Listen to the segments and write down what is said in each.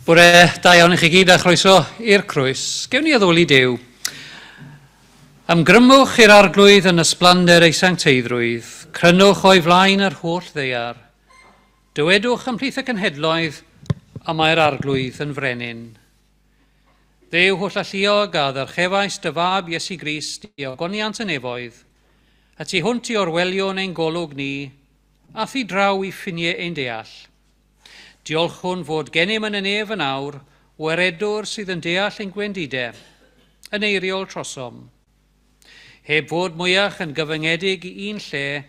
Bore da iawn i chi gyd a chroeso i'r Crwys. Gewn ni addoli Duw. Amgrymwch i'r arglwydd yn ysblander ei sancteiddrwydd. Crynwch o'i flaen yr holl ddeiar. Dywedwch ymhlith y cenhedloedd a mae'r arglwydd yn frenin. Dduw holl alluog a ddyrchefais dy fab Iesu Grist i ogoniant y nefoedd, a ti hwnt i orwelion ein golwg ni, a thi draw i ffiniau ein deall. Diolchwn fod gennym yn y nef yn awr, weredwr sydd yn deall ein gwendidau, yn eiriol trosom. Heb fod mwyach yn gyfyngedig i un lle,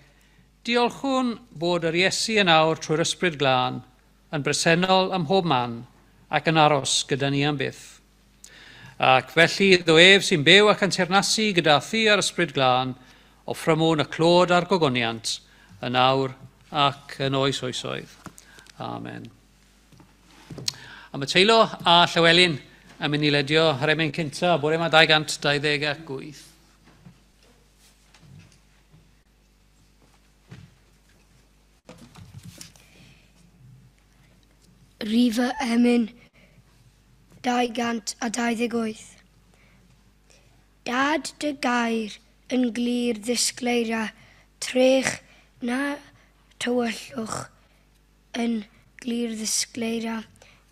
diolchwn bod yr Iesu yn awr trwy'r ysbryd glân, yn bresennol ym mhob man ac yn aros gyda ni am byth. Ac felly iddo ef sy'n byw ac yn teyrnasu gyda thi ar ysbryd glân, offrymwn y clod a'r gogoniant, yn awr ac yn oes oesoedd. Amen. Am y teilo a Llywelyn yn mynd i ledio yr emyn cynta, bore yma 228. Rifa emyn 228. Dad dy gair yn glir ddisgleiria, trech na tywyllwch yn glir ddisgleiria.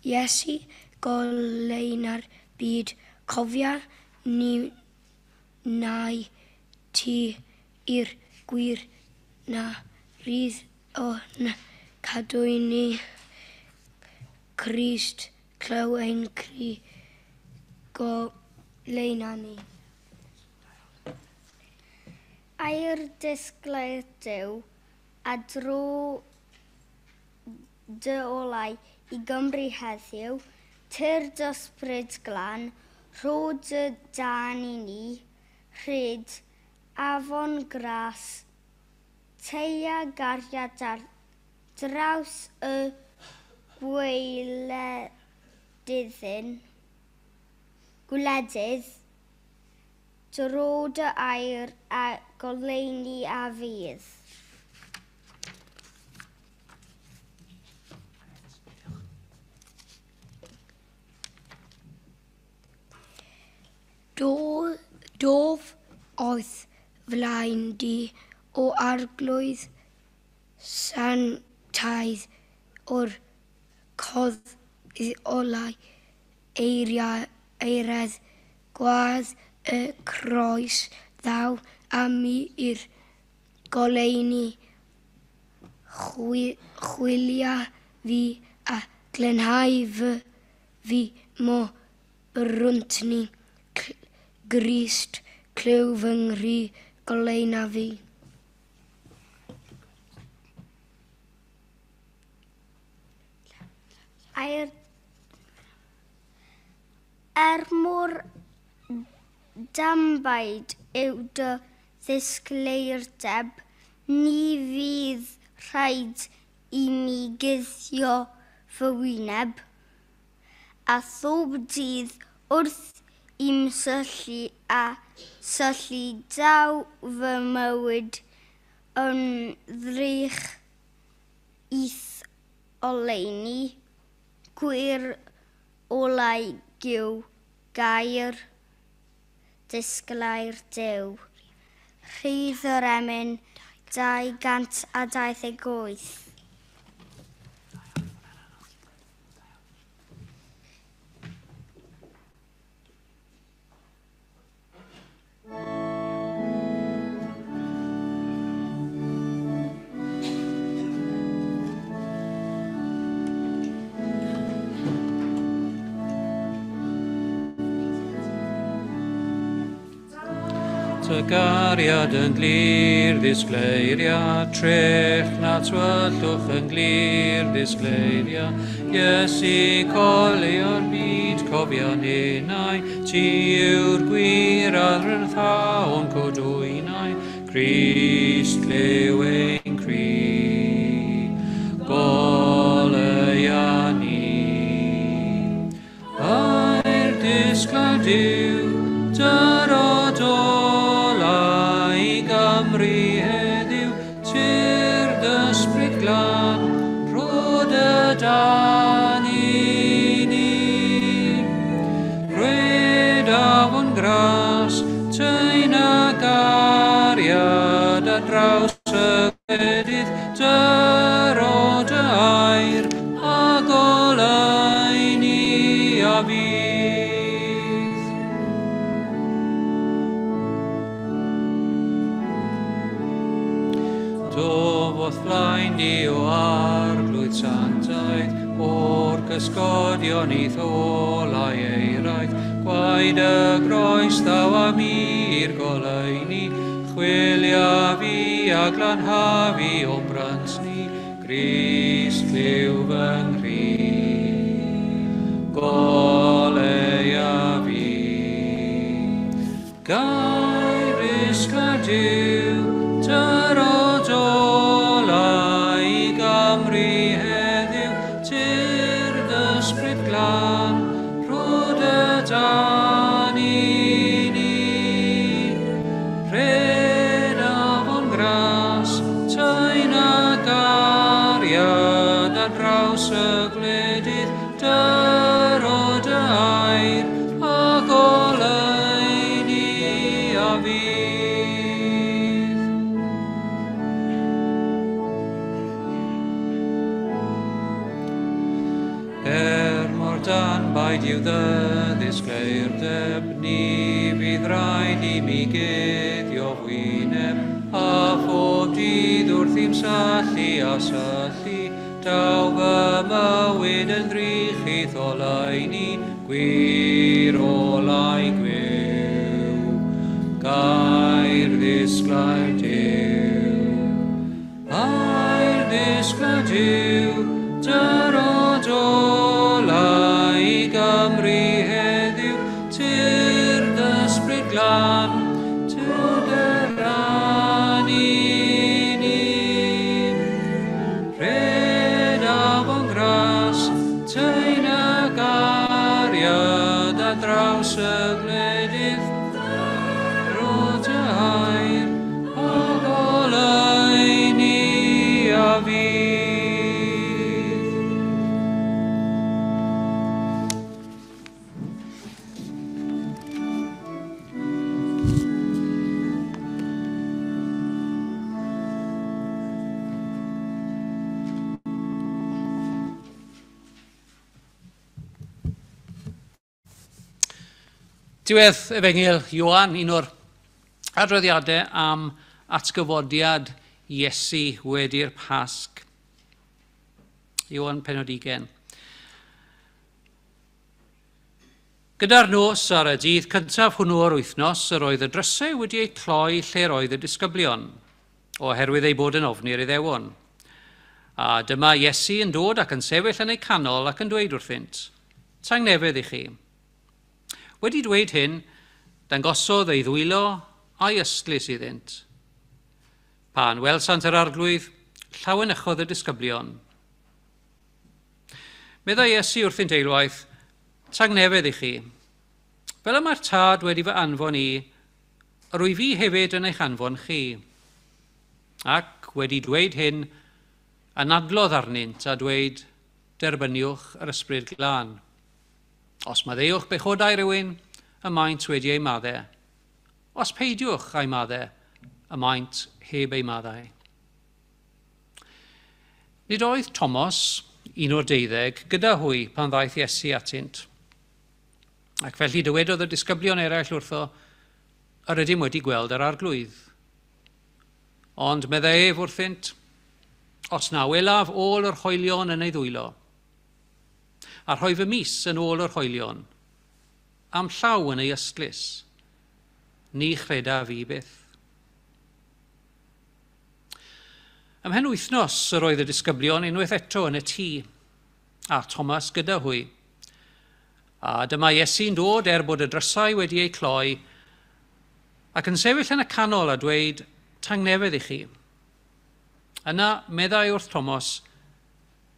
Iesu goleuna'r byd, cofia ni nai ti i'r gwir na rydd o'n cadw ni. Crist clyw ein cri goleuna ni. Air disglair Duw a dro dy olau i Gymru heddiw, tyr dysbryd glân, rhod y dan i ni, rhyd, afon gras, teia gariad ar draws y gwledydd, drod y air a goleuni a fydd. Dof oedd flaen di o arglwydd santaidd o'r codd olau eiredd gwadd y croes ddaw a mi i'r goleuni chwilia fi a glenhau fi mo brwnt ni. Grist clyw fy ngri goleuna fi. Mor dambaid yw dy ddisgleirdeb, ni fydd rhaid i mi guddio fy wyneb, a thob dydd wrth i'm syllu a syllu daw fy mywyd yn ddrych ith oleuni, gwir olau gyw gair disglair Duw. Rhydd yr emyn 228. Tygariad yn glir ddisgleiria, trech na tywyllwch yn glir ddisgleiria. Iesu coleo'r byd, cofia nenau, ti yw'r gwir ar yr thawn codwynau. Crist clyw ein cri, goleuia ni. A'r disglair Duw, dyrodol i Gymru heddiw, tyr dysbryd glân, rhod y dan i ni. o arglwydd santaeth, o'r cysgodion i ddolau eiraeth, gwaed y groes daw am i'r goleuni, chwilio fi a glanhafu o'n brans ni, Grist liw fy nghri, goleia fi. Gair isgladiw, tyrodolau i Gymru heddiw, tir dysbryd glan, rhwyd y dan i ni. Red afon gras, taen a gariad ar draws y gwledydd, dyro dy air a goleuni a fydd. Mor dan baid i'w ddyddus gleirdeb, ni fydd rhaid i mi guddio hwyneb, a phob dydd wrth i'm sallu a sallu, daw fy mywyd yn drych i ddolau ni, gwir olau gwyw, gair ddisglair Duw. Air ddisglair Duw, dyrodolau i Gymru heddiw, tir dysbryd glan, tyderan i ni. Red afon gras, taen a gariad a draws y gwledydd, rwyd y air a goleuni a fydd. Diwedd Efengyl Ioan, un o'r adroddiadau am atgyfodiad Iesu wedi'r Pasg. Ioan pennod 20. Gyda'r nos ar y dydd cyntaf hwnnw o'r wythnos, yr oedd y drysau wedi eu cloi lle roedd y disgyblion, oherwydd ei bod yn ofni'r Iddewon. A dyma Iesu yn dod ac yn sefyll yn ei canol ac yn dweud wrthynt, tangnefedd i chi. Wedi dweud hyn, dangosodd ei ddwylo a'i ystlys iddynt. Pan welsant yr arglwydd, llawanychodd y disgyblion. Meddai Iesu wrthynt eilwaith, tangnefedd i chi. Fel y mae'r tad wedi fy anfon i, rwy fi hefyd yn eich anfon chi. Ac wedi dweud hyn, anadlodd arnynt a dweud, derbyniwch yr ysbryd glân. Os maddeuwch bechodau rhywun, y maint wedi ei maddau. Os peidiwch ei maddau, y maint heb ei maddau. Nid oedd Thomas, un o'r 12, gyda hwy pan ddaeth Iesu atynt. Ac felly dywedodd y disgyblion eraill wrtho, yr ydym wedi gweld yr arglwydd. Ond meddai ef wrthynt, os na welaf ôl yr hoelion yn ei ddwylo, a rhoi fy mis yn ôl yr hoelion, am llaw yn ei ystlys, ni chreda fi byth. Ymhen wythnos yr oedd y disgyblion unwaith eto yn y tŷ, a Thomas gyda hwy. A dyma Iesu'n dod bod y drysau wedi eu cloi, ac yn sefyll yn y canol a dweud, tangnefedd i chi. Yna meddai wrth Thomas,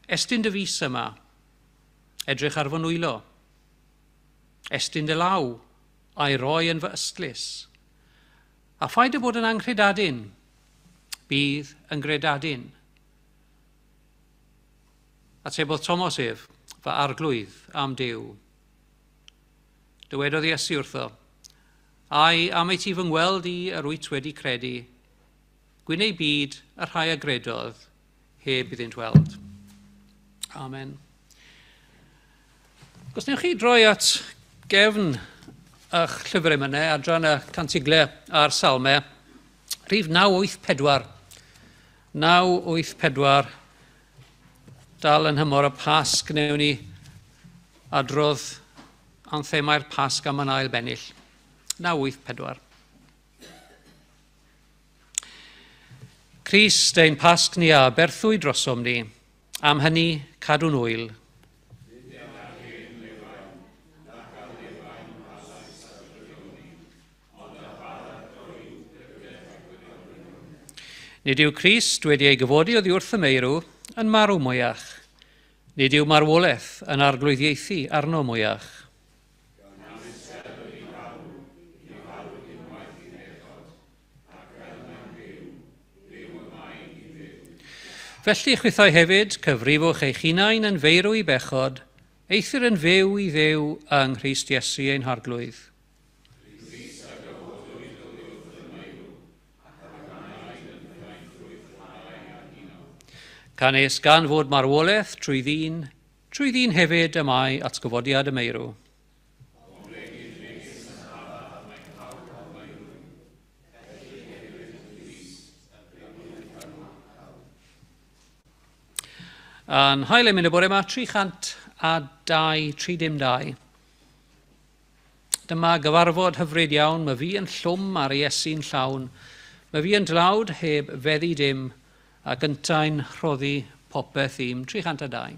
estyn dy fis yma, edrych ar fy nwylo. Estyn dy law, a'i roi yn fy ystlys. A phaid y bod yn anghredadyn, bydd yn gredadyn. Atebodd Thomas ef, fy arglwydd am Duw. Dywedodd Iesu wrtho, ai am ei ti fy ngweld i yr wyt wedi credu, gwyn ei byd y rhai agredodd, heb iddynt weld. Amen. Os newch chi droi at gefn eich llyfr yma, adran y cantiglau a'r salmau, rhif 984. 984 dal yn hymor y Pasg, newn ni adrodd anthemau'r Pasg am yn ail bennill. 984. Crist ein Pasg ni a berthwy drosom ni, am hynny cadw'n wyl. Nid yw Crist wedi ei gyfodi oddi wrth y meirw yn marw mwyach. Nid yw marwolaeth yn arglwyddiaethu arno mwyach. Felly chwythau hefyd, cyfrifwch eich hunain yn feirw i bechod, eithir yn fyw i ddew yng Nghrist Iesu ein harglwydd. Canes gan fod marwolaeth trwy ddyn hefyd y mae atgyfodiad y meirw. Yn hael yn mynd y bore yma 302. Dyma gyfarfod hyfryd iawn, mae fi yn llwm ar Iesu'n llawn. Mae fi yn dlawd heb feddi dim, a gyntau'n rhoddi popeth i'm 302.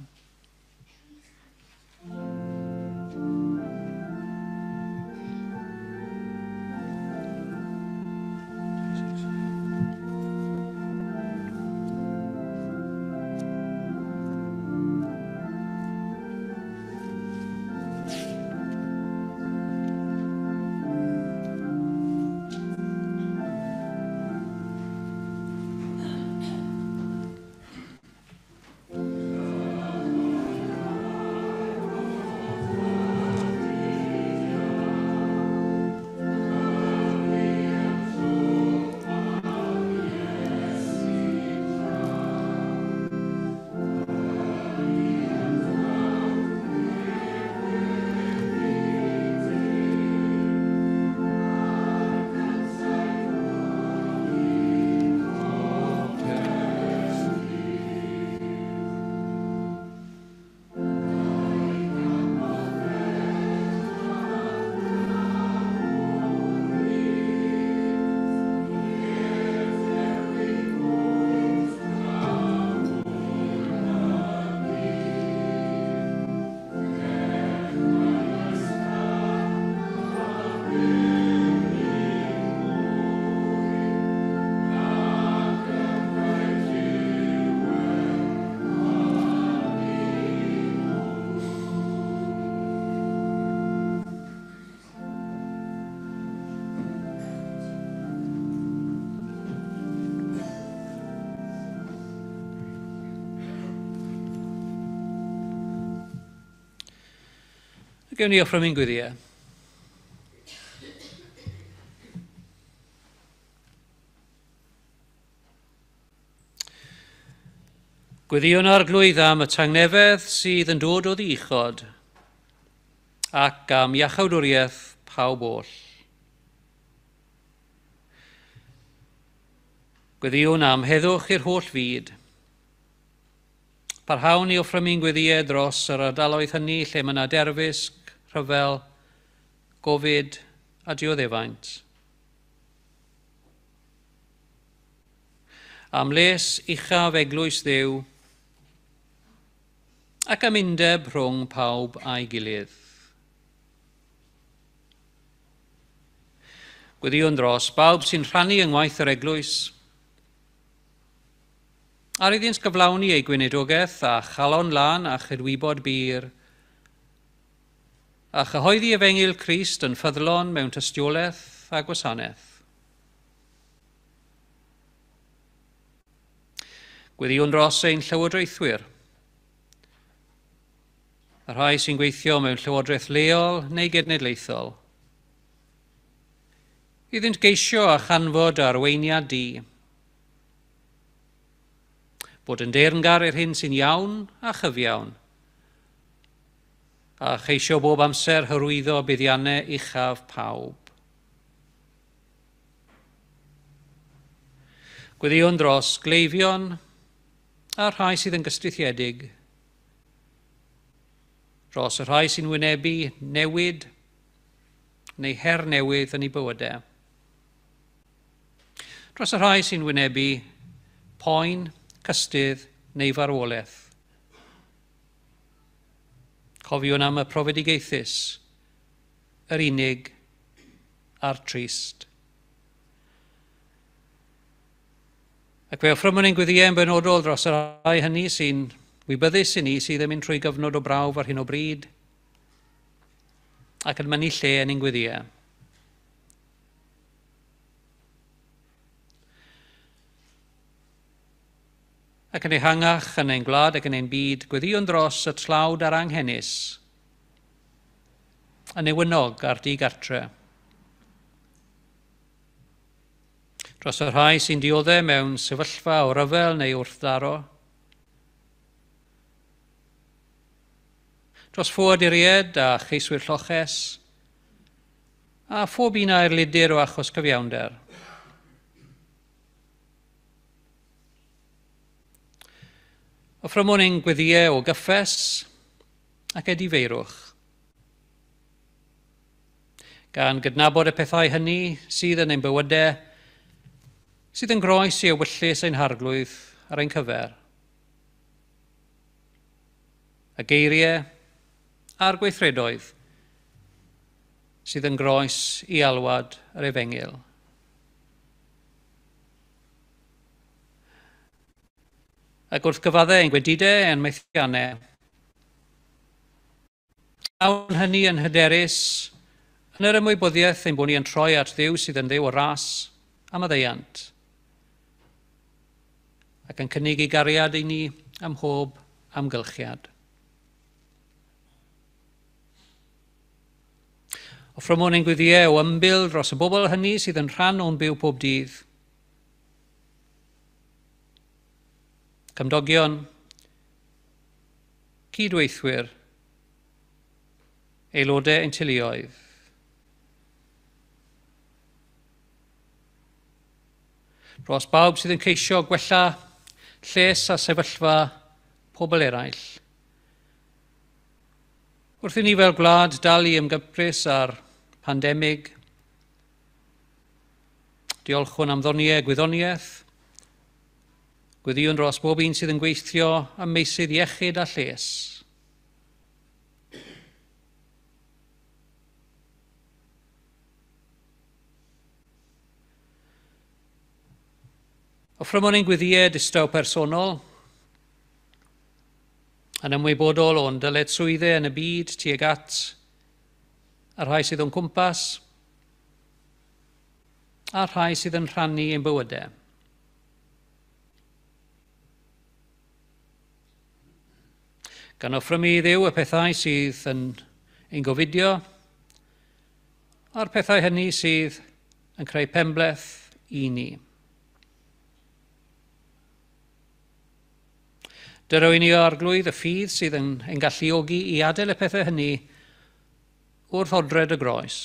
Gewn ni offro mi'n gwyddiau. Gwyddion arglwydd am y tangnefedd sydd yn dod o ddichod ac am iachawdwriaeth pawb oll. Gwyddion am heddwch i'r holl fyd. Parhawn i offro mi'n gwyddiau dros yr ardaloedd hynny lle mae yna derfysg, rhyfel, gofid a dioddefaint. Am les uchaf eglwys Dduw ac am undeb rhwng pawb a'i gilydd. Gwyddion dros bawb sy'n rhannu yng ngwaith yr eglwys, ar iddynt gyflawni ei gweinidogaeth a chalon lan a chydwybod bir, a chyhoeddi efengil Crist yn ffyddlon mewn tystiolaeth a gwasanaeth. Gwyddion dros ein llywodraethwyr, y rhai sy'n gweithio mewn llywodraeth leol neu genedlaethol, iddynt geisio a chanfod arweiniad di, bod yn deyrngar i'r hyn sy'n iawn a chyfiawn, a cheisio bob amser hyrwyddo buddiannau uchaf pawb. Gwyddion dros gleifion a rhai sydd yn gystryddiedig dros y rhai sy'n wynebu newid neu her newydd yn ei bywydau. Dros y rhai sy'n wynebu poen, cystydd neu farwolaeth. Cofiwn am y profedigaethus, yr unig a'r trist. Ac fe offrymwn ein gwyddiau yn benodol dros y rhai hynny sy'n wybyddus i ni sydd yn mynd trwy gyfnod o brawf ar hyn o bryd ac yn mynnu lle yn ein gwyddiau. Ac yn ehangach yn ein gwlad ac yn ein byd, gweddiwn dros y tlawd ar anghennus, yn ewynog ar digartre. Dros y rhai sy'n dioddau mewn sefyllfa o ryfel neu wrthdaro. Dros ffoaduried a cheiswyr lloches, a phob un ai'r ludur o achos cyfiawnder. Offrymwn ein gweddiau o gyffes ac edifeirwch. Gan gydnabod y pethau hynny sydd yn ein bywydau, sydd yn groes i ewyllus ein harglwydd ar ein cyfer. Y geiriau a'r gweithredoedd sydd yn groes i alwad yr Efengil. Ac wrth gyfaddau ein gwedidau ein methiannau. Awn hynny yn hyderus yn yr ymwybyddiaeth ein bod ni yn troi at Dduw sydd yn Dduw o ras am y ddeiant, ac yn cynnig ei gariad i ni am mhob amgylchiad. Offrymwn ein gwyddiau o ymbil dros y bobl hynny sydd yn rhan o'n byw pob dydd. Cymdogion, cydweithwyr, aelodau ein teuluoedd. Dros bawb sydd yn ceisio gwella lles a sefyllfa pobl eraill. Wrth i ni fel gwlad dal i ymgyprys ar pandemig, diolchwn am ddoniau gwyddoniaeth, gweddiwn dros bob un sydd yn gweithio am meysydd iechyd a lles. Offrymwn ein gwyddiau distaw personol, yn ymwybodol o'n dyled swyddau yn y byd tuag at a rhai sydd o'n cwmpas, a rhai sydd yn rhannu ein bywydau. Gan offrym i Dduw y pethau sydd yn ein gofidio, a'r pethau hynny sydd yn creu penbleth i ni. Dyrwy'n ni o arglwydd y ffydd sydd yn ein galluogi i adael y pethau hynny wrth odred y groes.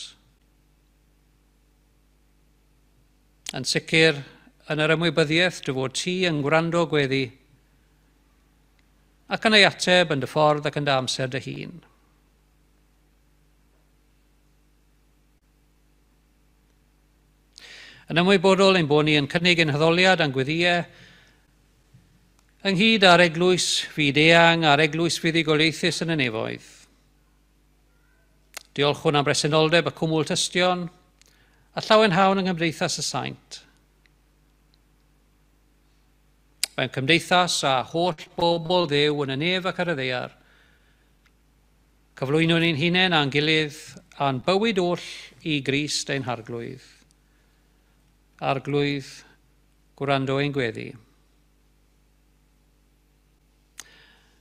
Yn sicr yn yr ymwybyddiaeth dy fod ti yn gwrando gweddi ac yn ei ateb yn dy ffordd ac yn dy amser dy hun. Yn ymwybodol ein bod ni yn cynnig ein hyddoliad a'n gweddiau ynghyd â'r eglwys fyd eang a'r eglwys fuddugoliaethus yn y nefoedd. Diolchwn am bresenoldeb y cwmwl tystion a llawen hawn yng Nghymdeithas y Saint. Mae'n cymdeithas a holl bobl Dduw yn y nef ac ar y ddeiar. Cyflwynwn ni'n hunain a'n gilydd a'n bywyd oll i Grist ein harglwydd. Arglwydd gwrando ein gweddi.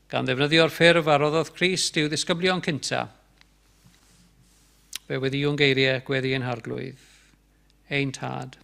Gan ddefnyddio'r ffurf a roddodd Crist i'w ddisgyblion cynta, fe weddiwn geiriau gweddi ein harglwydd, ein tad.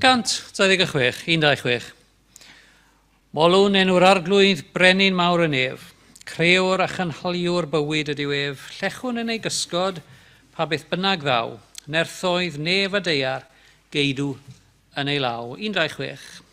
126, 126. Molwn enw'r arglwydd brenin mawr y nef, crewr a chanhaliwr bywyd ydyw ef, llechwn yn ei gysgod pa beth bynnag ddaw, nerthoedd nef a deiar, geidw yn ei law. 126.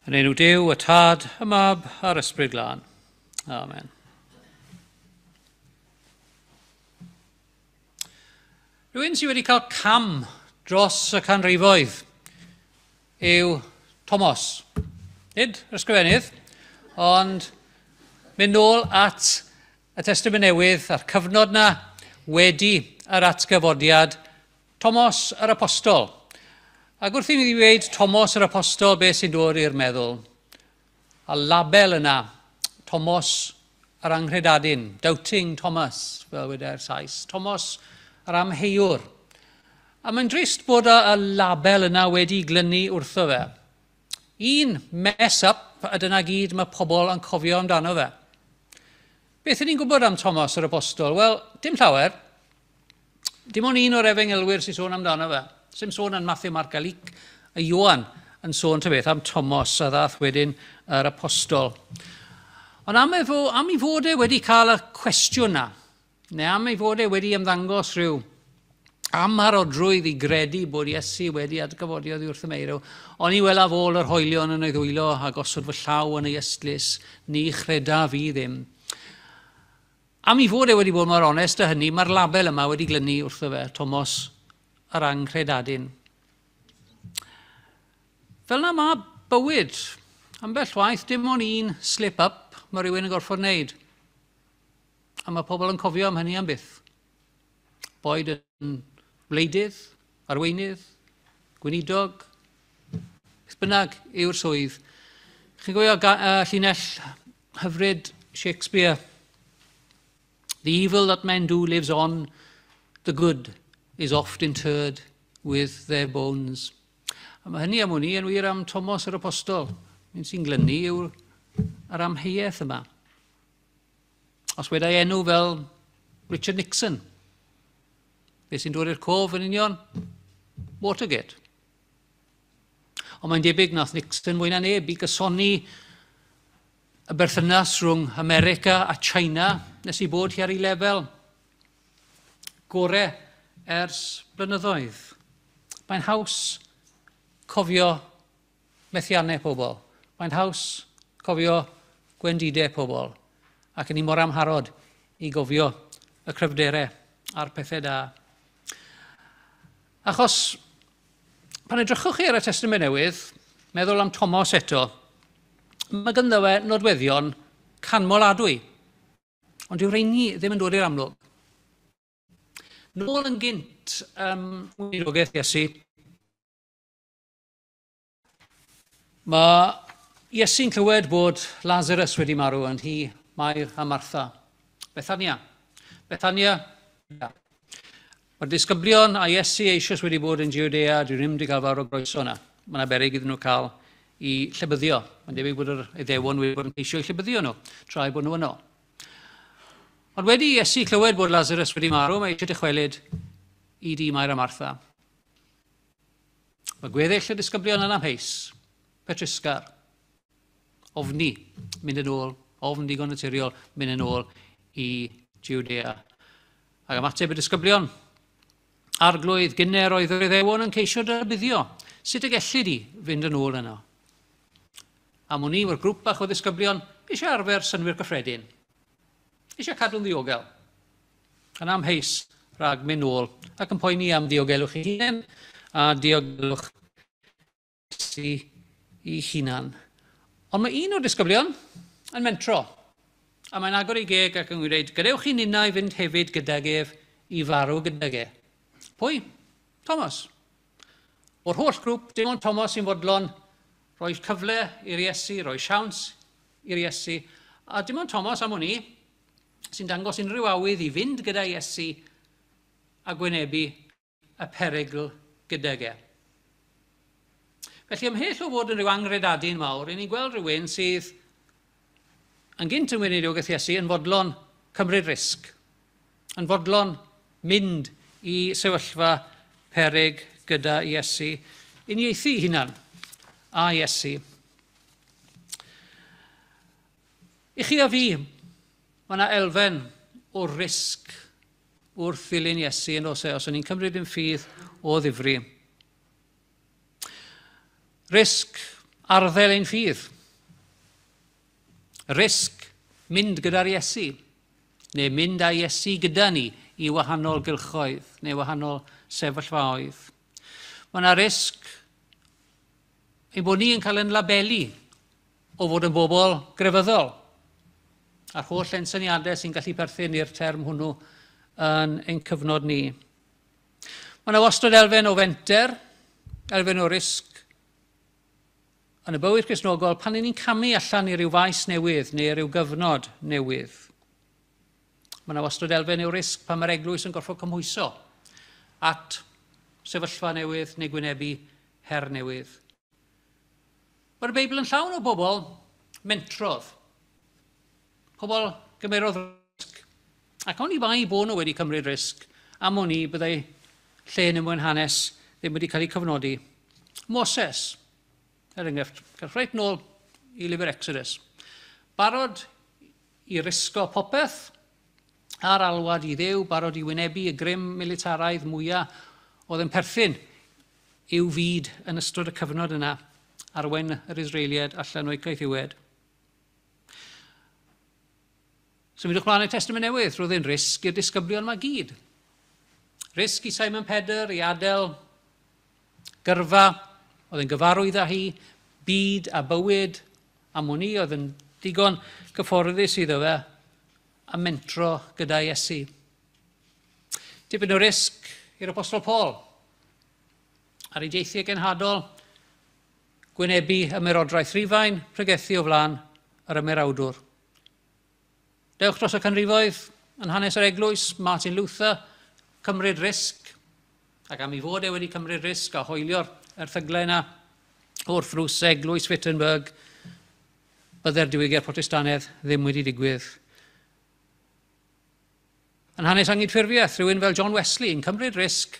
Yn enw Duw, y Tad, y Mab, a'r Ysbryd Glân. Amen. Rwy'n sydd wedi cael cam dros y canrifoedd yw Thomas. Nid ysgrifennydd, ond mynd nôl at y Testament Newydd a'r cyfnod na wedi yr atgyfodiad Thomas yr Apostol. Ac wrth i mi ddweud Thomas yr Apostol, beth sy'n dod i'r meddwl? A label yna, Thomas yr Anghredadyn, Doubting Thomas, fel wedi'r Sais. Thomas yr Amheuwr. A mae'n drist bod y label yna wedi glynu wrtho fe. Un mess-up a dyna gyd mae pobl yn cofio amdano fe. Beth ydyn ni'n gwybod am Thomas yr Apostol? Wel, dim llawer. Dim ond un o'r Efengelwyr sy'n sôn amdano fe. Sim sôn yn Matthew, Mark a Luc, a Ioan yn sôn ta beth am Thomas a ddath wedyn yr Apostol. Ond am ei fod e wedi cael y cwestiwn na, neu am ei fod e wedi ymddangos rhyw amharodrwydd i gredu bod Iesu wedi atgyfodiodd wrth y meirw, ond i wela fôl yr hoelion yn ei ddwylo a gosod fy llaw yn ei ystlys, ni chreda fi ddim. Am ei fod e wedi bod mor onest â hynny, mae'r label yma wedi glynu wrtho fe, Thomas yr angredadyn. Fel na mae bywyd, ambell waith dim ond un slip-up mae rhywun yn gorfod wneud. A mae pobl yn cofio am hynny am byth. Boed yn wleidydd, arweinydd, gweinidog, beth bynnag yw'r swydd. Chi'n gwybod llinell hyfryd Shakespeare? The evil that men do lives on, the good is oft interred with their bones. A mae hynny am hwnni yn wir am Thomas yr Apostol. Un sy'n glynu yw'r amheuaeth yma. Os wedai enw fel Richard Nixon, beth sy'n dod i'r cof yn union? Watergate. Ond mae'n debyg nath Nixon mwy na neb i gysoni y berthynas rhwng America a China nes i bod hi ar ei lefel gorau ers blynyddoedd. Mae'n haws cofio methiannau pobl. Mae'n haws cofio gwendidau pobl. Ac yn ei mor amharod i gofio y cryfderau a'r pethau da. Achos pan edrychwch chi ar y Testament Newydd, meddwl am Thomas eto, mae ganddo fe nodweddion canmoladwy. Ond yw'r rheini ddim yn dod i'r amlwg. Nôl yn gynt Gweinidogaeth Iesu, mae Iesu'n clywed bod Lazarus wedi marw yn hi, Mair a Martha. Bethania. Mae'r disgyblion a Iesu eisoes wedi bod yn Judea, dwi ddim wedi cael fawr o groeso yna. Mae'n beryg iddyn nhw cael i llybyddio. Mae'n debyg bod yr Iddewon wedi bod yn ceisio i llybyddio nhw, tra bod nhw yno. Ond wedi Iesu clywed bod Lazarus wedi marw, mae eisiau dychwelyd i di Mair a Martha. Mae gweddill y disgyblion yn amheus, petrisgar, ofni, mynd yn ôl, ofn digon naturiol, mynd yn ôl i Judea. Ac ymateb y disgyblion, arglwydd gynner oedd yr Iddewon yn ceisio dybyddio. Sut y gellid i fynd yn ôl yno? Am hwnni, mae'r grŵp bach o ddisgyblion eisiau arfer synwyr cyffredin. Eisiau cadw'n ddiogel. Yn amheus rhag mynd nôl ac yn poeni am diogelwch ei hunain a diogelwch ei hunan. Ond mae un o'r disgyblion yn mentro. A mae'n agor ei geg ac yn dweud, gadewch chi ninnau fynd hefyd gydag ef i farw gydag e. Pwy? Thomas. O'r holl grŵp, dim ond Thomas sy'n fodlon roi cyfle i'r Iesu, roi siawns i'r Iesu. A dim ond Thomas am hwnni sy'n dangos unrhyw awydd i fynd gyda Iesu a gwynebu y perygl gydag e. Felly ymhell o fod yn rhyw angredadyn mawr, ni'n gweld rhywun sydd yn gynt yn Gweinidogaeth Iesu yn fodlon cymryd risg, yn fodlon mynd i sefyllfa peryg gyda Iesu, uniaethu hunan a Iesu. I chi a fi, mae yna elfen o risg wrth ddilyn Iesu yn os o'n i'n cymryd yn ffydd o ddifri. Risg arddel ein ffydd. Risg mynd gyda'r Iesu, neu mynd â Iesu gyda ni i wahanol gylchoedd, neu wahanol sefyllfaoedd. Mae yna risg ein bod ni yn cael yn labelu o fod yn bobl grefyddol. A'r holl ensyniadau sy'n gallu perthyn i'r term hwnnw yn ein cyfnod ni. Mae yna wastad elfen o fenter, elfen o risg, yn y bywyd Cristnogol pan ni'n camu allan i ryw faes newydd neu ryw gyfnod newydd. Mae yna wastad elfen o risg pan mae'r eglwys yn gorfod cymhwyso at sefyllfa newydd neu gwynebu her newydd. Mae'r Beibl yn llawn o bobl mentrodd, pobl gymerodd risg, ac o'n i bai bod nhw wedi cymryd risg, am o'n i byddai llen ymwyn hanes ddim wedi cael ei cyfnodi. Moses, er enghraifft, cael rhaid nôl i lyfr Exodus. Barod i risgo popeth a'r alwad i ddew, barod i wynebu y grym militaraidd mwyaf oedd yn perthyn i'w fyd yn ystod y cyfnod yna arwain yr Israeliad allan o'i gaethiwed. So mi ddwch mlaen i'r Testament Newydd, roedd e'n risg i'r disgyblion yma gyd. Risg i Simon Pedr i adael gyrfa, oedd yn gyfarwydd â hi, byd a bywyd a mwni, oedd yn digon gyfforddus iddo fe, a mentro gyda Iesu. Dipyn o risg i'r Apostol Paul, ar ei deithiau genhadol, gwynebu ymerodraeth Rhufain, pregethu o flaen yr ymerawdwr. Dewch dros y canrifoedd yn hanes yr Eglwys, Martin Luther, cymryd risg, ac am ei fod e wedi cymryd risg a hoelio'r erthyglau yna o'r ffrws Eglwys Wittenberg, bydde'r diwygiad Protestannedd ddim wedi digwydd. Yn hanes angydffurfiaeth, rhywun fel John Wesley yn cymryd risg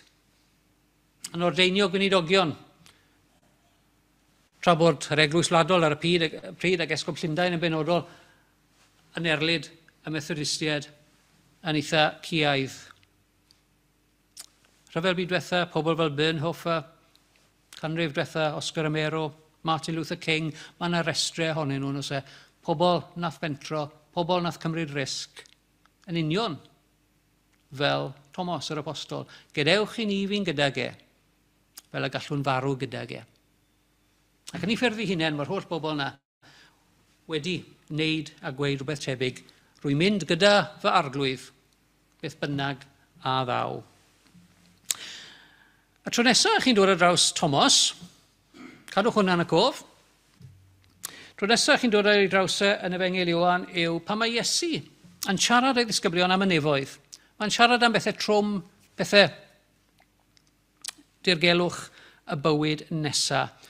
yn ordeinio gweinidogion, tra bod yr Eglwys Wladol ar y pryd ag Esgob Llundain yn benodol yn erlyd y Methodistiaid yn eitha cuaidd. Rhyfel byd diwetha, pobl fel Bernhofer, canrif diwetha, Oscar Romero, Martin Luther King, mae yna restrau ohonyn nhw'n oes e. Pobl nath bentro, pobl nath cymryd risg, yn union fel Thomas yr Apostol. Gadewch i ni fi'n gydag e, fel y gallwn farw gydag e. Ac yn ei ffyrdd ei hunain, mae'r holl bobl yna wedi wneud a gweud rhywbeth tebyg. Rwy'n mynd gyda fy arglwydd, beth bynnag a ddaw. A tro nesaf chi'n dod ar draws Thomas, cadwch hwnna yn y cof. Tro nesaf chi'n dod ar ei draws yn Efengil Ioan yw pan mae Iesu yn siarad ei ddisgyblion am y nefoedd. Mae'n siarad am bethau trwm, bethau dirgelwch y bywyd nesaf.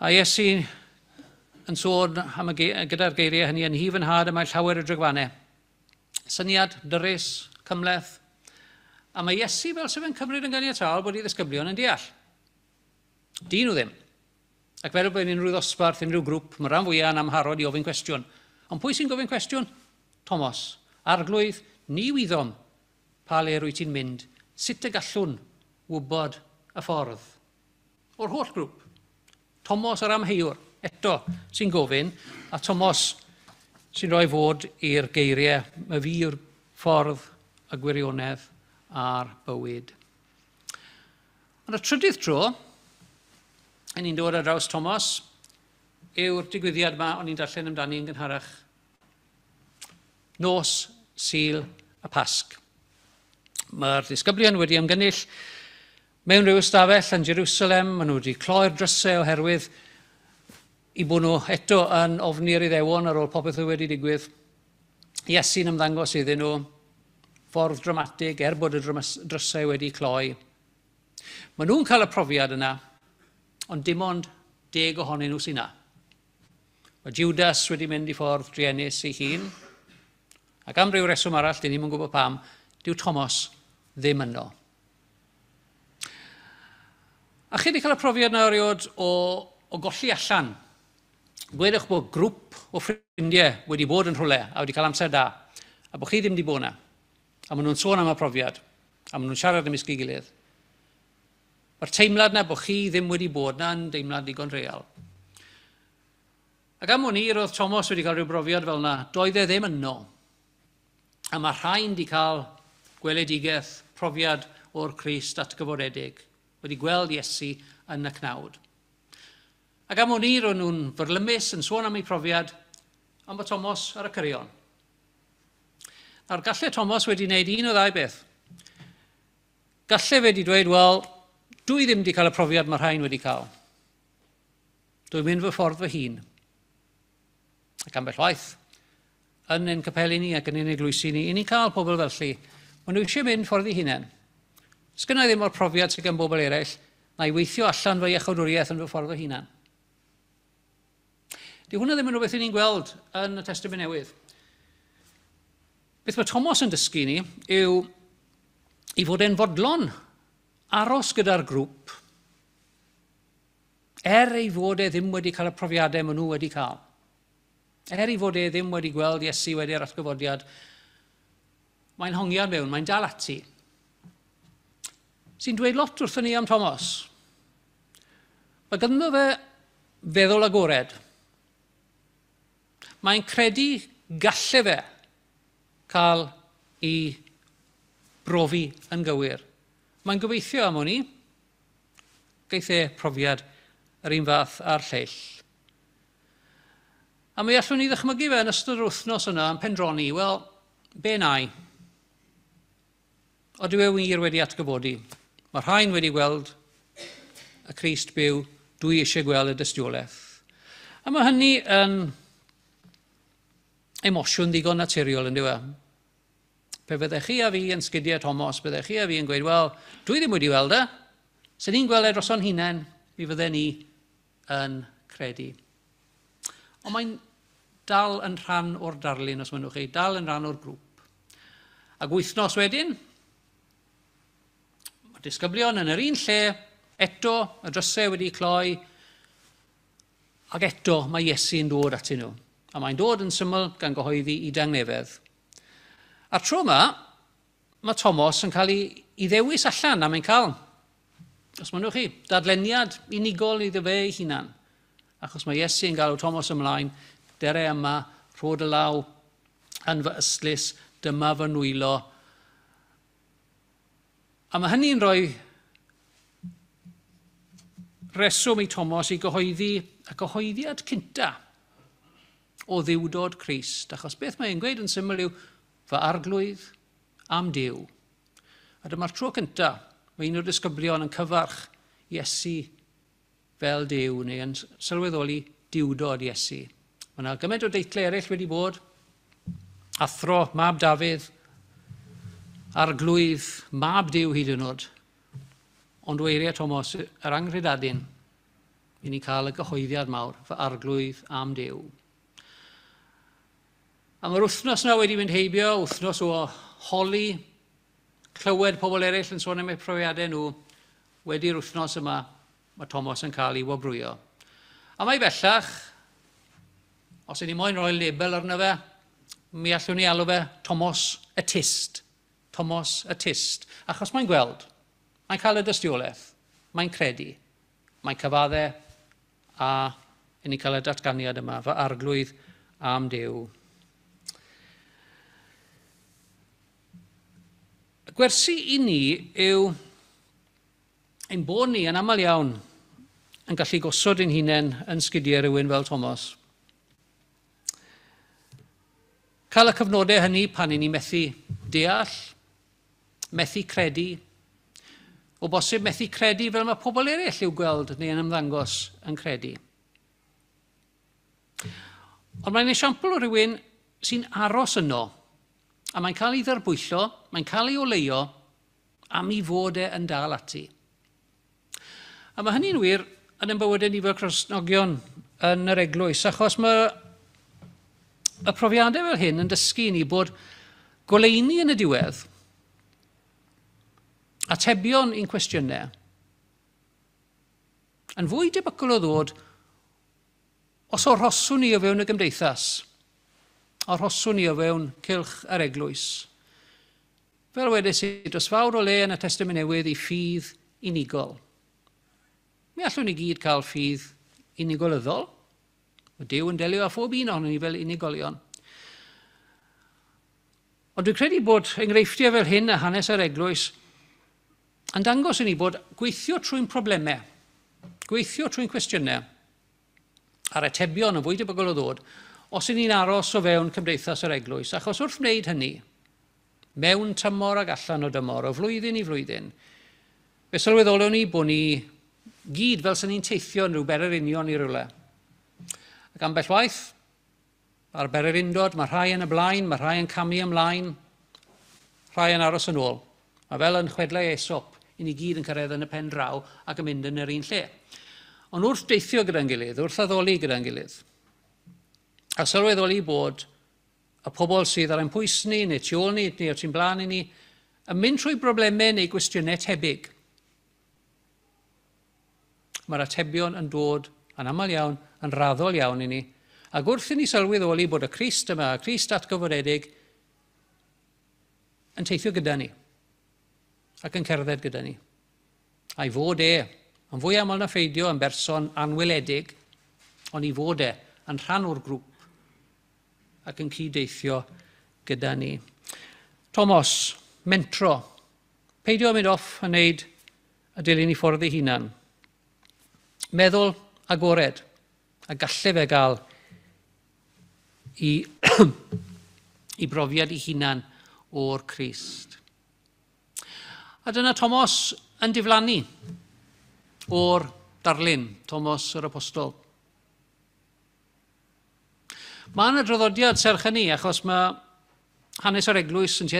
A Iesu yn sôn gyda'r geiriau hynny yn hif yn had y mae llawer y drygfannau. Syniad, dyrus, cymleth. A mae Iesu fel sef yn cymryd yn ganiataol bod ei ddisgyblion yn deall. Dyn nhw ddim. Ac fel bod unrhyw ddosbarth, unrhyw grŵp, mae rhan fwyaf yn amharod i ofyn cwestiwn. Ond pwy sy'n gofyn cwestiwn? Thomas. Arglwydd, ni wyddom pa le rwy ti'n mynd. Sut y gallwn wybod y ffordd? O'r holl grŵp. Thomas yr amheuwr, eto, sy'n gofyn, a Thomas sy'n rhoi fod i'r geiriau, y fi yw'r ffordd, y gwirionedd a'r bywyd. Ond y trydydd tro, yn ni'n dod ar draws Thomas, yw'r digwyddiad yma o'n i'n darllen amdani yn gynharach. Nos Sul y Pasg. Mae'r ddisgyblion wedi ymgynnull mewn rhyw ystafell yn Jerusalem. Maen nhw wedi cloi'r drysau oherwydd i bod nhw eto yn ofni'r Iddewon ar ôl popeth wedi digwydd. Iesu'n ymddangos iddyn nhw, ffordd dramatig bod y drysau wedi cloi. Maen nhw'n cael y profiad yna, ond dim ond 10 ohonyn nhw sy'n na. Mae Judas wedi mynd i ffordd druenus ei hun, ac am ryw reswm arall, dyn ni'n gwybod pam, dyw Thomas ddim yno. A chi wedi cael y profiad na eriod o golli allan. Gwedwch bod grŵp o ffrindiau wedi bod yn rhywle a wedi cael amser da, a bod chi ddim wedi bod yna. A maen nhw'n sôn am y profiad, a maen nhw'n siarad ymysg ei gilydd. Mae'r teimlad na bod chi ddim wedi bod na'n deimlad digon real. Ac am hwn i, roedd Thomas wedi cael rhyw brofiad fel yna, doedd e ddim yno. A mae rhain wedi cael gweledigaeth, profiad o'r Crist atgyfodedig, wedi gweld Iesu yn y cnawd. Ac am hwn i, roedd nhw'n fyrlymus yn sôn am ei profiad, am bod Thomas ar y cyrion. Nawr, gallai Thomas wedi gwneud un o ddau beth. Gallai fe wedi dweud, wel, dwi ddim wedi cael y profiad mae rhain wedi cael. Dwi'n mynd fy ffordd fy hun. Ac ambell waith, yn ein capeli ni ac yn ein eglwysi ni, i ni cael pobl felly. Maen nhw eisiau mynd ffordd eu hunain. Sgynna ddim o'r profiad sydd gen bobl eraill, na i weithio allan fy iechawdwriaeth yn fy ffordd fy hunain. Di hwnna ddim yn rhywbeth i ni'n gweld yn y Testament Newydd. Beth mae Thomas yn dysgu ni yw i fod e'n fodlon aros gyda'r grŵp ei fod e ddim wedi cael y profiadau maen nhw wedi cael. Ei fod e ddim wedi gweld Iesu wedi'r atgyfodiad, mae'n hongian mewn, mae'n dal ati. Sy'n dweud lot wrthyn ni am Thomas. Mae ganddo fe feddwl agored. Mae'n credu gallai fe cael ei brofi yn gywir. Mae'n gobeithio am hwnni, geith e profiad yr un fath a'r lleill. A mi allwn ni ddychmygu fe yn ystod yr wythnos yna yn pendroni, wel, be nai? Odw e wir wedi atgyfodi. Mae'r rhain wedi gweld y Crist byw, dwi eisiau gweld y dystiolaeth. A mae hynny yn emosiwn ddigon naturiol yn diwedd. Pe fyddech chi a fi yn sgidiau Thomas, byddech chi a fi yn gweud, wel, dwi ddim wedi weld e. Sy'n ni'n gweld e dros o'n hunain, mi fydden ni yn credu. Ond mae'n dal yn rhan o'r darlun, os mynnwch chi, dal yn rhan o'r grŵp. Ac wythnos wedyn, mae disgyblion yn yr un lle, eto y drysau wedi cloi, ac eto mae Iesu'n dod atyn nhw. A mae'n dod yn syml gan gyhoeddi i dangnefedd. A'r tro yma, mae Thomas yn cael ei ddewis allan a mae'n cael, os mynnwch chi, dadleniad unigol iddo fe ei hunan. Achos mae Iesu yn galw Thomas ymlaen, dere yma, rhod y law, yn fy ystlys, dyma fy nwylo. A mae hynny'n rhoi reswm i Thomas i gyhoeddi y gyhoeddiad cynta o ddiwdod Crist. Achos beth mae'n gweud yn syml yw fy arglwydd am Duw. A dyma'r tro cynta, mae un o'r disgyblion yn cyfarch Iesu fel Duw, neu yn sylweddoli diwdod Iesu. Mae yna gymaint o deitlau eraill wedi bod, athro, mab Dafydd, arglwydd, mab Duw hyd yn oed, ond weiriau Thomas, yr anghredadyn, i ni cael y gyhoeddiad mawr, fy arglwydd am Duw. A mae'r wythnos yna wedi mynd heibio, wythnos o holi, clywed pobl eraill yn sôn am eu profiadau nhw, wedi'r wythnos yma, mae Thomas yn cael ei wobrwyo. A mae bellach, os ydym moyn rhoi label arno fe, mi allwn ni alw fe Thomas y Tist. Thomas y Tist. Achos mae'n gweld, mae'n cael y dystiolaeth, mae'n credu, mae'n cyfaddau, a i ni cael y datganiad yma, fy arglwydd am Duw. Y gwersi i ni yw ein bod ni yn aml iawn yn gallu gosod ein hunain yn sgidiau rhywun fel Thomas. Cael y cyfnodau hynny pan i ni methu deall, methu credu, o bosib methu credu fel mae pobl eraill i'w gweld neu yn ymddangos yn credu. Ond mae'n esiampl o rhywun sy'n aros yno, a mae'n cael ei dderbwyllo, mae'n cael ei oleio am ei fod e yn dal ati. A mae hynny'n wir yn ein bywydau ni fel Cristnogion yn yr Eglwys, achos mae y profiadau fel hyn yn dysgu ni bod goleini yn y diwedd, atebion i'n cwestiynau, yn fwy debygol o ddod os o rhoswn ni o fewn y gymdeithas, o rhoswn ni o fewn cylch yr Eglwys. Fel wedes i, dros fawr o le yn y Testament Newydd i ffydd unigol. Mi allwn ni gyd cael ffydd unigolyddol. Mae Duw yn delio â phob un ohonyn ni fel unigolion. Ond dwi'n credu bod enghreifftiau fel hyn a hanes yr Eglwys yn dangos i ni bod gweithio trwy'n problemau, gweithio trwy'n cwestiynau, a'r atebion yn fwy debygol o ddod, os y'n ni'n aros o fewn cymdeithas yr Eglwys. Achos wrth wneud hynny, mewn tymor ac allan o dymor, o flwyddyn i flwyddyn, fe sylweddolwn ni bod ni gyd fel sy'n ni'n teithio yn rhyw bererinion i rywle. Ac ambell waith, ar bererindod, mae rhai yn y blaen, mae rhai yn camu ymlaen, rhai yn aros yn ôl. Mae fel yn chwedlau Esop, i ni gyd yn cyrraedd yn y pen draw ac yn mynd yn yr un lle. Ond wrth deithio gyda'n gilydd, wrth addoli gyda'n gilydd, a sylweddoli bod y pobl sydd ar ein pwys ni, neu tu ôl ni, neu tu'n blaen i ni, yn mynd trwy broblemau neu gwestiynau tebyg. Mae'r atebion yn dod yn aml iawn, yn raddol iawn i ni, ac wrth i ni sylweddoli bod y Crist yma, y Crist atgyfodedig, yn teithio gyda ni, ac yn cerdded gyda ni. A'i fod yn fwy aml na pheidio yn berson anweledig, ond i fod yn rhan o'r grŵp, ac yn cyd-deithio gyda ni. Thomas, mentro, Peidio mynd off yn neud y dilyn i ffwrdd ei hunan. Meddwl agored, a galle fe gael i, i brofiad ei hunan o'r Crist. A dyna Thomas yn diflannu o'r darlun, Thomas yr Apostol. Mae yna draddodiad serch hynny, achos mae hanes yr Eglwys yn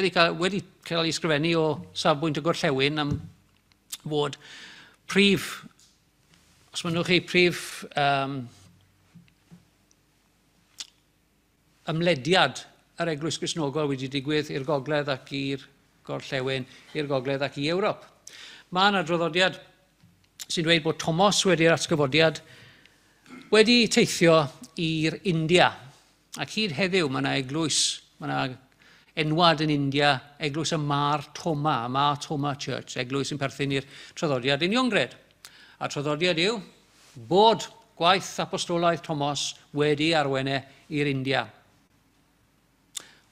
wedi cael ei ysgrifennu o safbwynt y gorllewin am fod prif, os maen nhw'n chi, prif ymlediad yr Eglwys Gristnogol wedi digwydd i'r gogledd ac i'r gorllewin, i'r gogledd ac i Ewrop. Mae yna draddodiad sy'n dweud bod Thomas wedi'r atgyfodiad wedi teithio i'r India. Ac hyd heddiw mae yna eglwys, mae yna enwad yn India, eglwys y Mar Thoma Church, eglwys yn perthyn i'r traddodiad uniongred. A traddodiad yw bod gwaith apostolaeth Thomas wedi arwennu i'r India.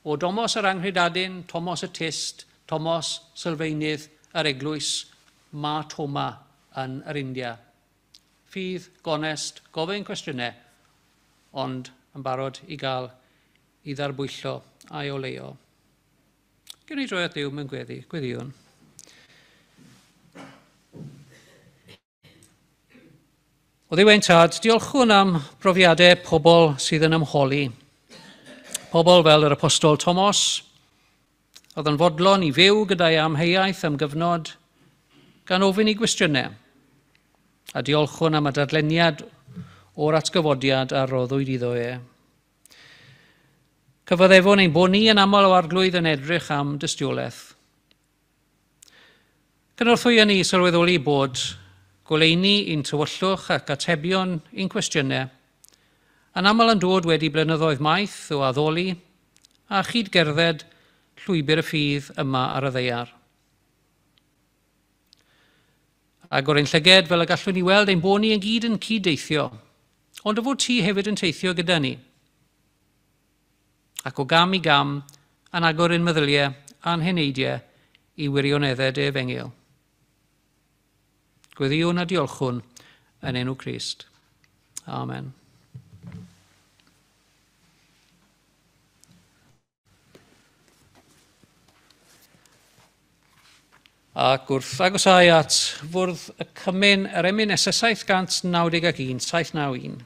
O Thomas yr Anghredadyn, Thomas y Tist, Thomas sylfaenydd yr eglwys Mar Thoma yn yr India. Ffydd, gonest, gofyn cwestiynau, ond yn barod i gael i ddarbwyllo a'i oleo. Gwneud ni droi at Dduw mewn gweddiwn. O Dduw ein Tad, diolchwn am brofiadau pobl sydd yn ymholi. Pobl fel yr Apostol Thomas, oedd yn fodlon i fyw gyda'i amheuaeth am gyfnod gan ofyn i gwestiynau. A diolchwn am y dadleniad o'r atgyfodiad a roddwyd iddo e. Cyfaddefon ein bod ni yn aml o arglwydd yn edrych am dystiolaeth. Cynorthwy yn ni sylweddoli bod goleini i'n tywyllwch ac atebion i'n cwestiynau yn aml yn dod wedi blynyddoedd maith o addoli a chyd gerdded llwybr y ffydd yma ar y ddeiar. Ac o'r ein llyged fel y gallwn ni weld ein bod ni yn gyd yn cyd-deithio, ond y fod ti hefyd yn teithio gyda ni. Ac o gam i gam, yn agor ein meddyliau a'n heneidiau i wirioneddau dy efengyl. Gweddiwn a diolchwn yn enw Crist. Amen. Ac wrth agosau at fwrdd y cymyn yr emyn esa 791, 791.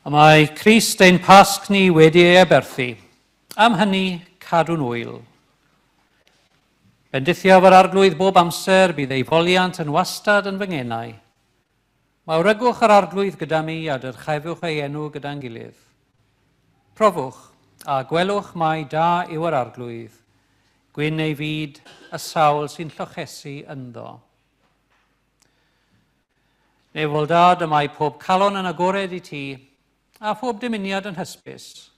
A mae Crist ein pasg ni wedi ei aberthu. Am hynny, cadw'n wyl. Bendithiaf yr arglwydd bob amser bydd ei foliant yn wastad yn fy ngenau. Mawrygwch yr arglwydd gyda mi a dyrchafwch ei enw gyda'n gilydd. Profwch a gwelwch mai da yw yr arglwydd, gwyn ei fyd y sawl sy'n llochesu ynddo. Nefol dad y mae pob calon yn agored i ti, a phob dymuniad yn hysbys.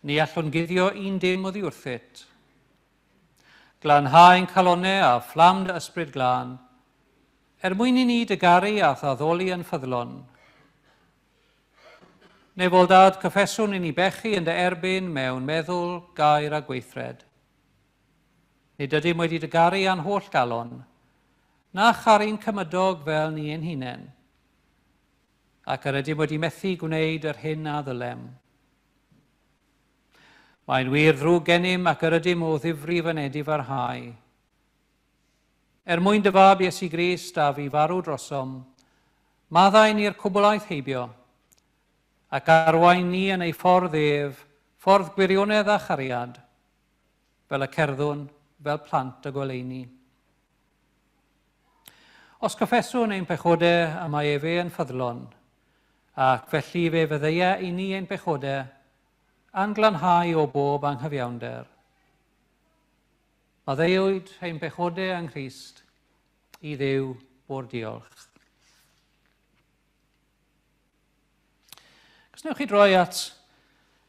Ni allwn guddio un dim oddi wrthyt. Glanhau'n calonau a fflam dy ysbryd glân, mwyn i ni dygaru a thaddoli yn ffyddlon. Nefol dad cyffeswn i ni bechu yn dy erbyn mewn meddwl, gair a gweithred. Nid ydym wedi dygaru a'n holl galon, na charu'n cymydog fel ni ein hunain, ac yr ydym wedi methu gwneud yr hyn a ddylem. Mae'n wir ddrwg gennym ac yr ydym o ddifri fynedi farhau. Mwyn dy fab Iesu Grist a fi farw drosom, maddau'n i'r cwblaeth heibio, ac arwain ni yn ei ffordd ef, ffordd gwirionedd a chariad, fel y cerddwn, fel plant y goleuni. Os cyffeswn ein pechodau a mae efe yn ffyddlon, ac felly fe fyddeia i ni ein pechodau, anglanhau o bob anghyfiawnder. Maddeuwyd ein pechodau yng Nghrist, i Dduw o'r diolch. Gysnewch chi droi at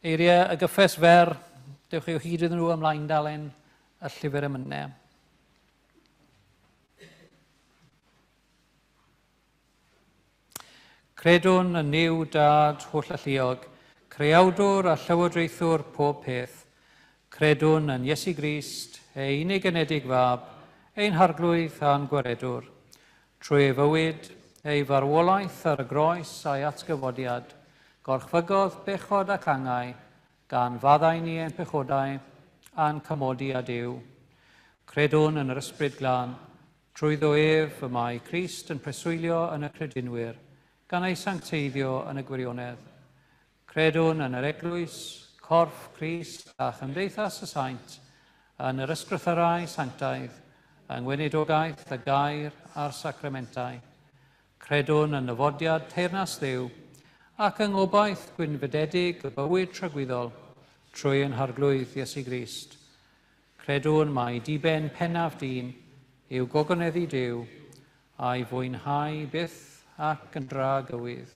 eiriau y gyffes fer, dewch chi o hyd iddyn nhw ymlaen dalen y llyfr emynau. Credwn yn niw dad holl alluog, creawdwr a llywodraethwr pob peth. Credwn yn Iesu Grist, ei unig genedig fab, ein harglwydd a'n gwaredwr. Trwy ei fywyd, ei farwolaeth ar y groes a'i atgyfodiad, gorchfygodd bechod ac angau, gan faddau ni ein pechodau a'n cymodi a Duw. Credwn yn yr ysbryd glân, trwyddo ef y mae Crist yn preswylio yn y credinwyr, gan ei sancteiddio yn y gwirionedd. Credwn yn yr Eglwys, corff Crist a chymdeithas y saint, yn yr ysgrythyrau sanctaidd, yng Gweinidogaeth, y gair a'r sacramentau. Credwn yn nyfodiad teyrnas Dduw, ac yng ngobaith gwynfydedig y bywyd tragwyddol, trwy ein harglwydd Iesu Grist. Credwn mai diben pennaf dyn yw gogoneddu Duw, a'i fwynhau byth ac yn dra gywydd.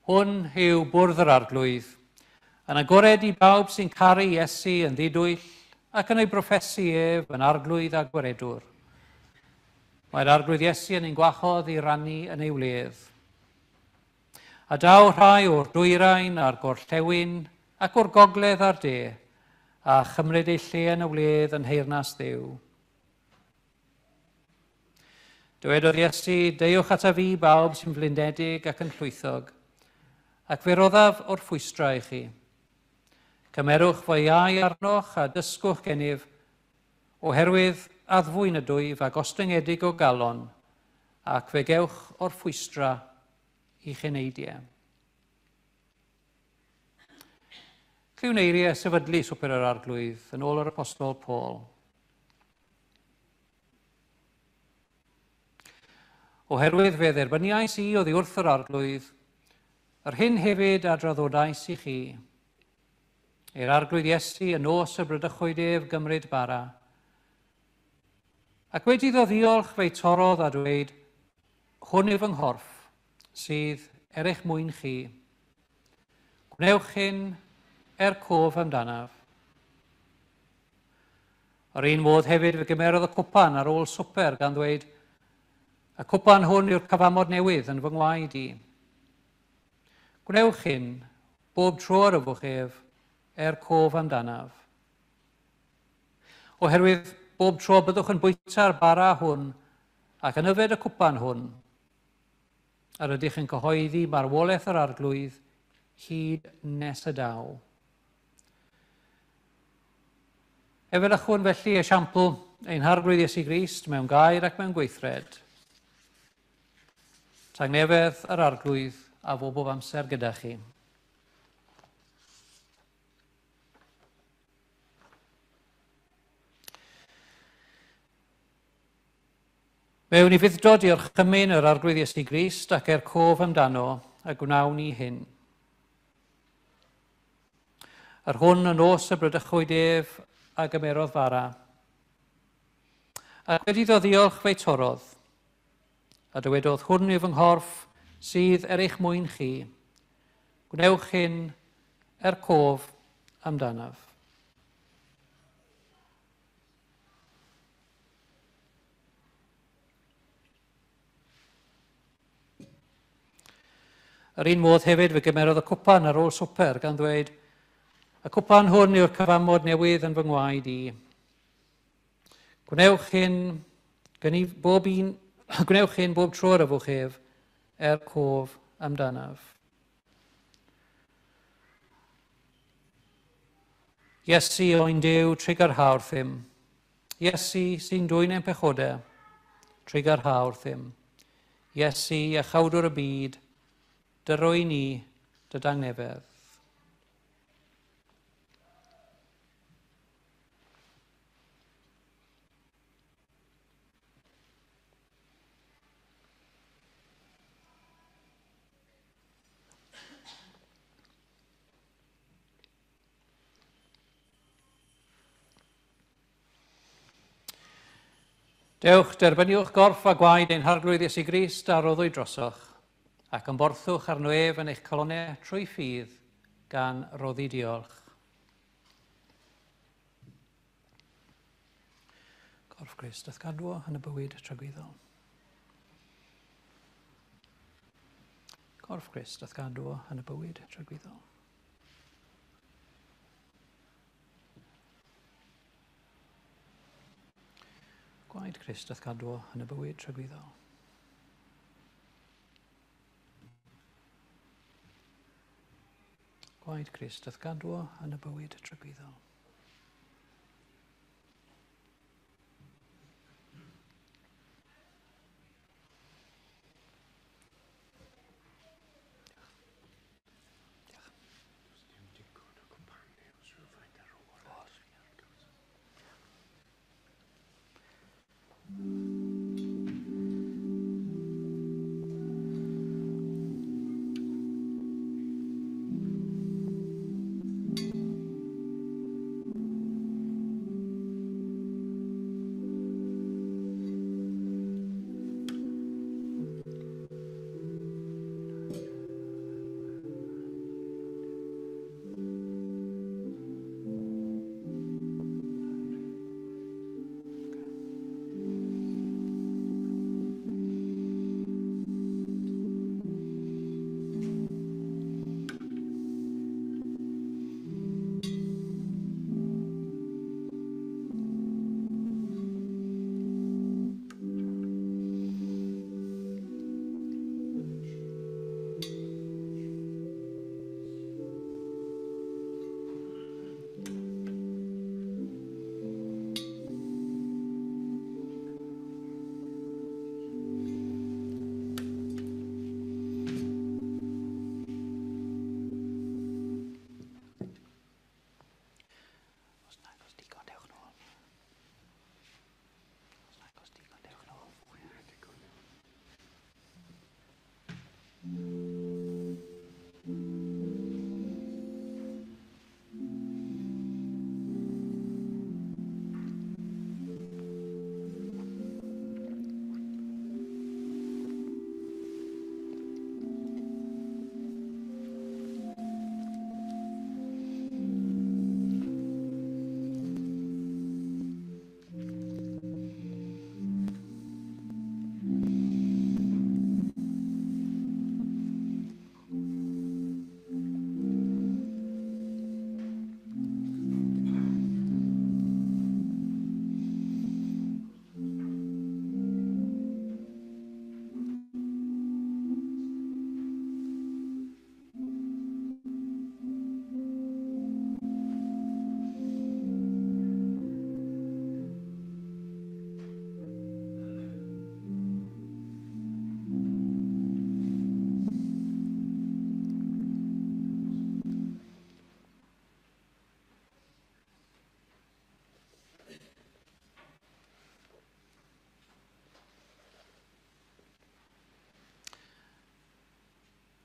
Hwn yw bwrdd yr arglwydd, yn agored i bawb sy'n caru Iesu yn ddidwyll ac yn ei broffesu ef yn arglwydd a gwaredwr. Mae'r arglwydd Iesu yn ein gwachodd i rannu yn ei wledd. A daw rhai o'r dwyrain a'r gorllewin ac o'r gogledd a'r de, a chymryd ei lle yn y wledd yn heyrnas Dduw. Dywedodd Iesu, deuwch ata fi bawb sy'n flinedig ac yn llwythog, ac fe roddaf o'r ffwystra i chi. Cymerwch fy iau arnoch a dysgwch gennyf, oherwydd addfwyn y dwyf ac ostyngedig o galon, ac fe gewch o'r ffwystra i'ch eneidiau. Clywn eiriau sefydlu swper yr arglwydd yn ôl yr apostol Paul. Oherwydd fe dderbyniais i oddi wrth yr arglwydd, yr hyn hefyd a draddodais i chi. E'r arglwydd Iesu yn nos y brydychwyd ef gymryd bara. Ac wedi ddoddiolch fe'i torodd a dweud, hwn yw fy nghorff, sydd eich mwyn chi. Gwnewch hyn cof amdanaf. Yr un modd hefyd fe gymerodd y cwpan ar ôl swper gan ddweud, y cwpan hwn yw'r cyfamod newydd yn fy ngwaed i. Gwnewch hyn bob tro ar yfwch ef cof amdanaf. Oherwydd bob tro byddwch yn bwyta'r bara hwn ac yn yfed y cwpan hwn, ar ydych yn cyhoeddi marwolaeth yr arglwydd hyd nes y daw. Efelychwn felly esiampl ein harglwydd Iesu Grist mewn gair ac mewn gweithred. tangnefedd yr arglwydd a fo bob amser gyda chi. Mewn i fudddo diolchymyn yr arglwydd Iesu Grist ac cof amdano a gwnawn ni hyn. Yr hwn yn os y brydychwyd ef a gymerodd fara. Ac wedi ddod ddiolch fe'i torodd, a dywedodd hwn yw fy nghorff sydd eich mwyn chi. Gwnewch hyn cof amdanaf. Yr un modd hefyd fe gymerodd y cwpan ar ôl swper gan ddweud, y cwpan hwn yw'r cyfamod newydd yn fy ngwaed i. Gwnewch hyn bob tro ar y fwch ef cof amdanaf. Iesu o'n Duw trigger hawr ddim. Iesu sy'n dwy'n ein pechodau, trigger hawr ddim. Iesu a chawdwr y byd, dyrwy ni dy dangnefedd. Dewch, derbyniwch gorff a gwaed ein harglwydd Iesu Grist a roddwyd drosoch, ac yn borthwch arno ef yn eich colonnau trwy ffydd gan roddi diolch. Gorff Grist, dath gadw yn y bywyd tragweddol. Gorff Grist, dath gadw yn y bywyd tragweddol. Gwaed Crist dath gadw yn y bywyd tragweddol. Gwaed Crist dath gadw yn y bywyd tragweddol.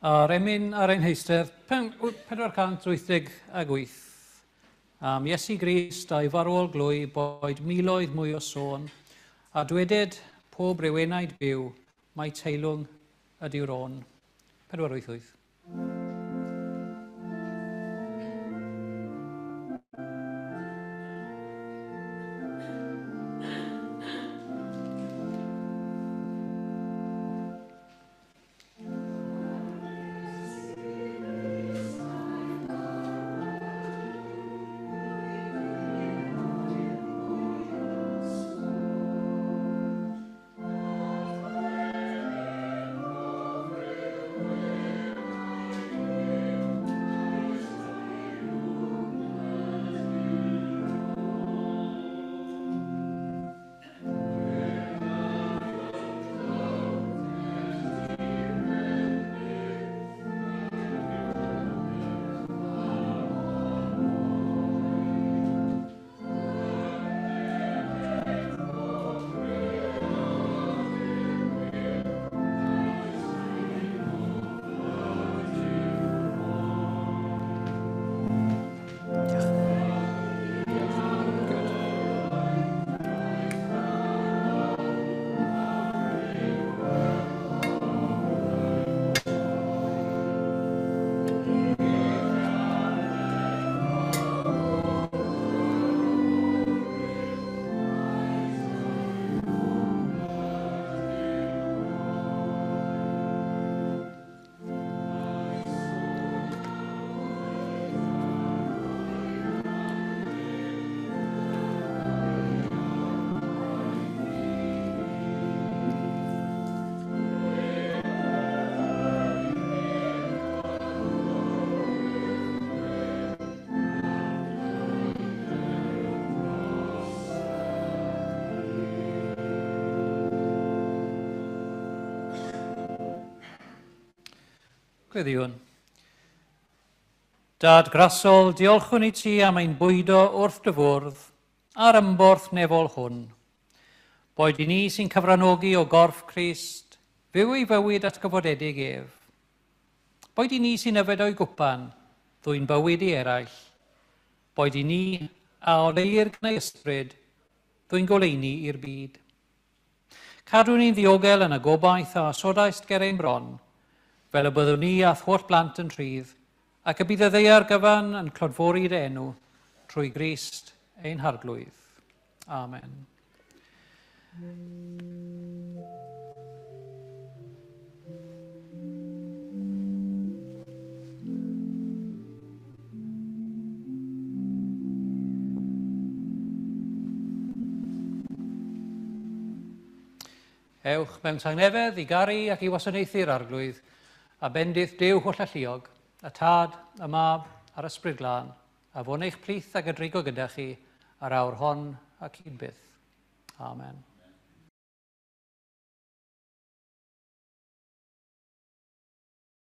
A'r emyn ar ein heistydd, 488. Am Iesu Grist a'i farwol glwy boed miloedd mwy o sôn, a dweded pob rewenaid byw, mae teilwng ydy'r on. 488. Gweddiwn. Dad grasol, diolchwn i ti am ein bwydo wrth dy fwrdd a'r ymborth nefol hwn. Boed i ni sy'n cyfranogi o gorff Crist, fyw ei fywyd at gyfodedig ef. Boed i ni sy'n yfed o'i gwpan, ddwy'n bywyd i eraill. Boed i ni a oleir gneu ysbryd, ddwy'n goleini i'r byd. Cadw ni'n ddiogel yn y gobaith a sodaist gerein bron, fel y byddwn ni a thwrt blant yn trydd, ac y bydd y ddeiar gyfan yn clodfori dy enw trwy Grist ein harglwydd. Amen. Ewch mewn tangnefedd i garu ac i wasanaethu'r arglwydd, a bendith Duw holl alluog, y Tad, y Mab a'r Ysbryd Glân, a fwn eich plith ac ydrigo gyda chi ar awr hon ac hyd byth. Amen.